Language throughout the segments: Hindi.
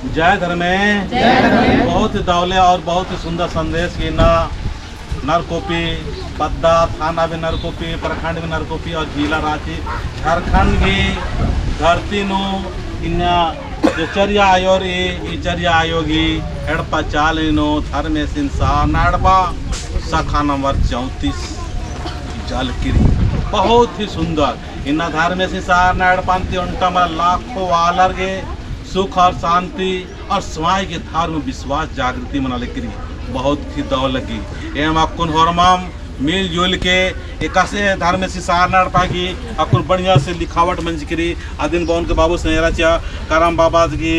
जय धर्मे बहुत ही दौले और बहुत ही सुंदर संदेश की ना नरकोपी पद्दा थाना भी नरकोपी प्रखंड भी नरकोपी और जिला रांची झारखंड की धरती नो इन्ना जो चर्या आयोरी ई चर्या आयोगी एडपा चालिनो धर्मे सिंसा नाडबा शाखा नंबर 34 जालकिरी बहुत ही सुंदर इन्ना धर्मे सिंसा नाडपांति उनका लाखों वालर के सुख और शांति और स्वाय के धर्म विश्वास जागृति मना लेकरी बहुत ही दौ लगी एम अकुन होरमाम मिलजुल के एक धर्म से सार पागी अकुन बढ़िया से लिखावट मंज करी आदिन बौन के बाबू स्नेहरा चा करम बाबा की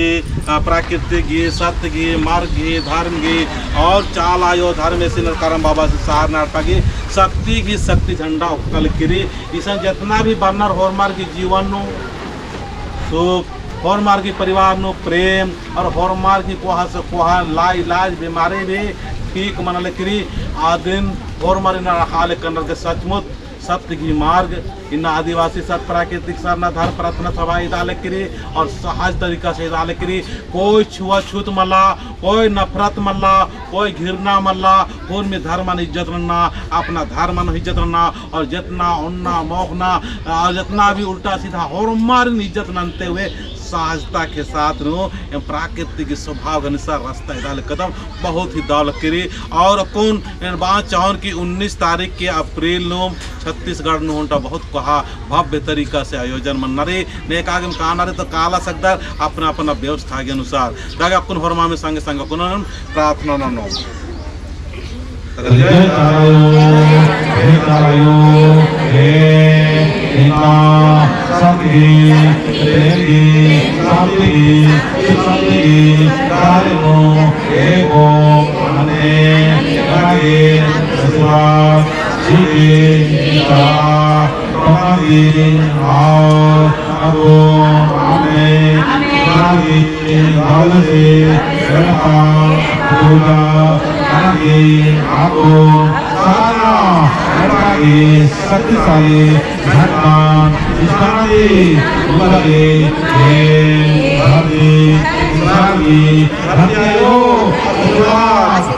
प्राकृतिक की सत्य की मार्ग की धर्म की और चाल आयो धर्म से करम बाबा से सार नाट पागी शक्ति की शक्ति झंडा उकल करी इस जितना भी बर्नर होरमार की जीवन नो सुख होरमार की परिवार नो प्रेम और होरमार की कोहा से कोहा ला इलाज बीमारी भी ठीक मनल करी आदिन होरमार इन हाल कन्नर के सचमुच सत्य की मार्ग इन आदिवासी सत प्राकृतिक सरना धर प्रार्थना सभा इदाले करी और सहज तरीका से इदाले करी कोई छुआछूत मल्ला कोई नफरत मल्ला कोई घृणा मल्ला पूर्व में धर्म इज्जत रखना अपना धर्म इज्जत रखना और जितना उन्ना मोहना और जितना भी उल्टा सीधा होरमार इज्जत ननते हुए सहजता के साथ नो प्राकृतिक स्वभाव के अनुसार रास्ता इदाल कदम बहुत ही दौलत करी और कौन बात चाहन की 19 तारीख के अप्रैल नो छत्तीसगढ़ नो होता बहुत कहा भव्य तरीका से आयोजन मन नरे ने कागम काना रे तो काला सकदर अपना अपना व्यवस्था के अनुसार दागा कुन होरमा में संग संग कुन प्रार्थना नो जय तारायो हे सभी प्रेमी सभी कारणो एगो मने लगे विश्वास जीता तुम्हारी और अगो मने लगे लाल से रखा पूजा लगे आगो सारा लगे शक्तिशाली भगवान इस्लामी लगे इस्लामी हथियारो विश्वास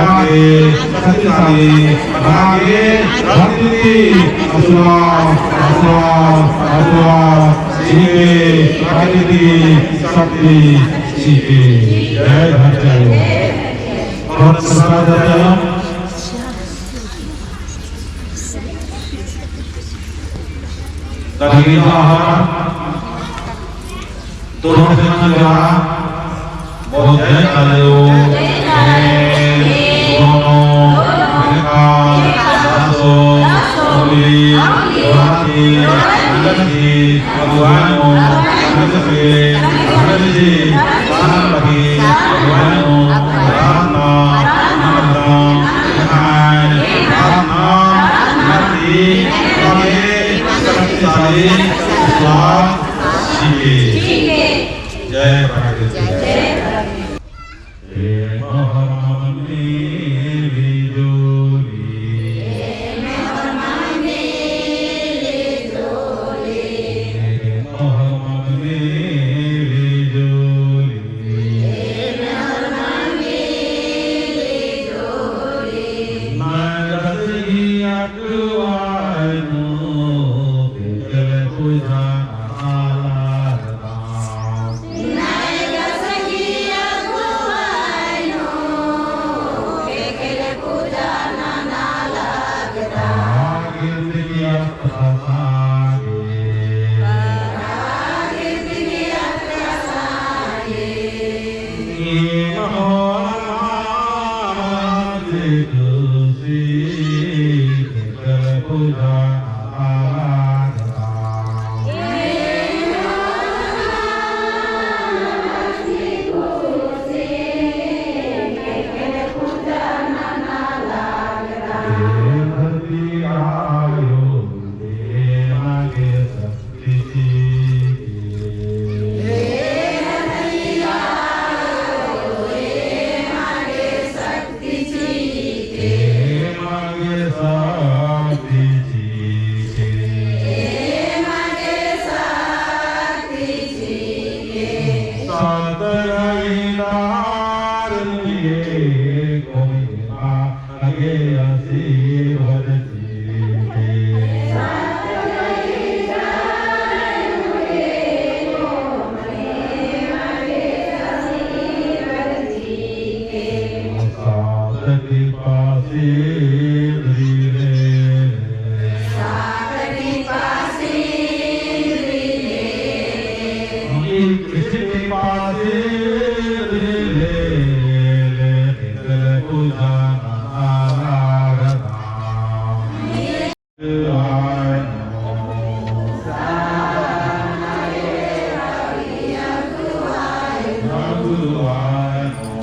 लगे शक्तिशाली लगे भक्ति प्रकृति शक्ति सीखे जय धन्यवाद और सदा तभी दोनों दिन द्वारा बहुत जय चलो दोनों मिलका दासो सोली वासी नंदी भगवानों नंदे नंदी सानपति भगवानों राना नंदा नाय राना नंदी शक्तिशाली स्वाद सीखे जय प्रकृति हे महामनी जोली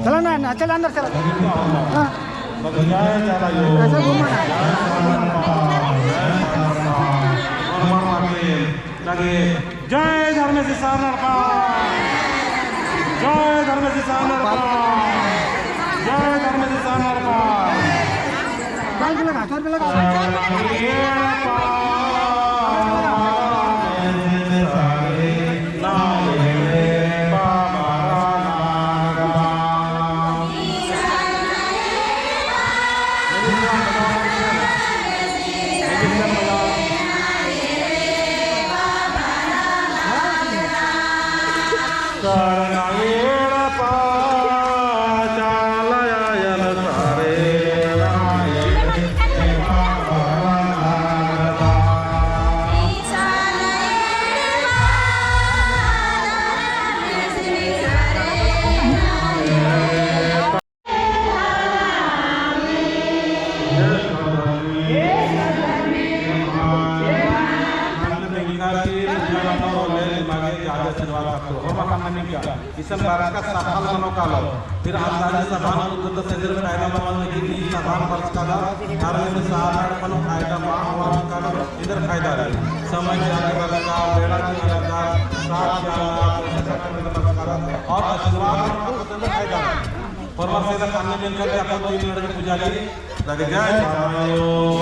चला ना चला अंदर चला हाँ ऐसा घूमना जय धर्मेश सारनाथ जय धर्मेश सारनाथ जय धर्मेश सारनाथ चार पे लगा फिर अंदाजे सभान उद्दत सेंद्र कायदा बनवाने की सभान वर्ष का कारण में साधारण पन कायदा माहवार का इधर फायदा है समय के आगे वाला का बेड़ा की अलगा साथ और आशीर्वाद का फायदा परवा से कान्य में कर अपन कोई लड़के पुजारी लगे जय सायो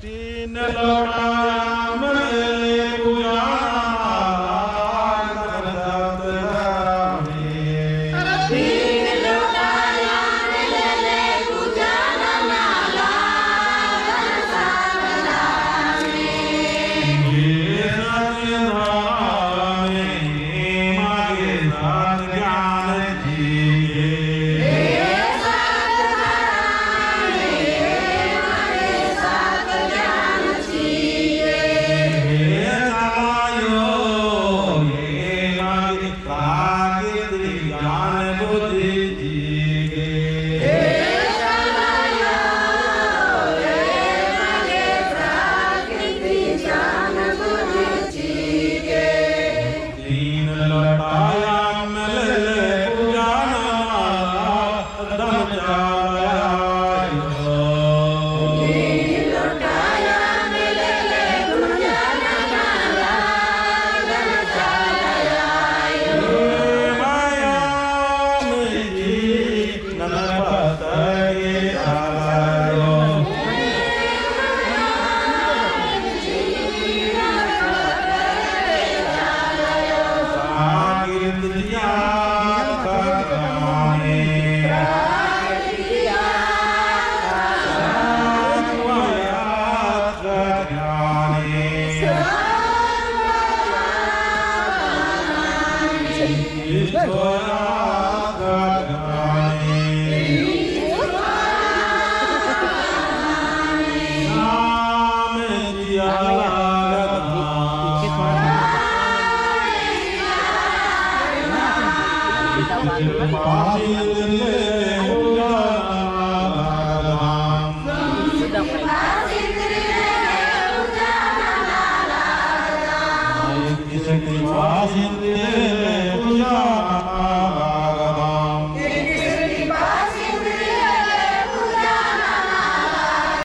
तीन लोटा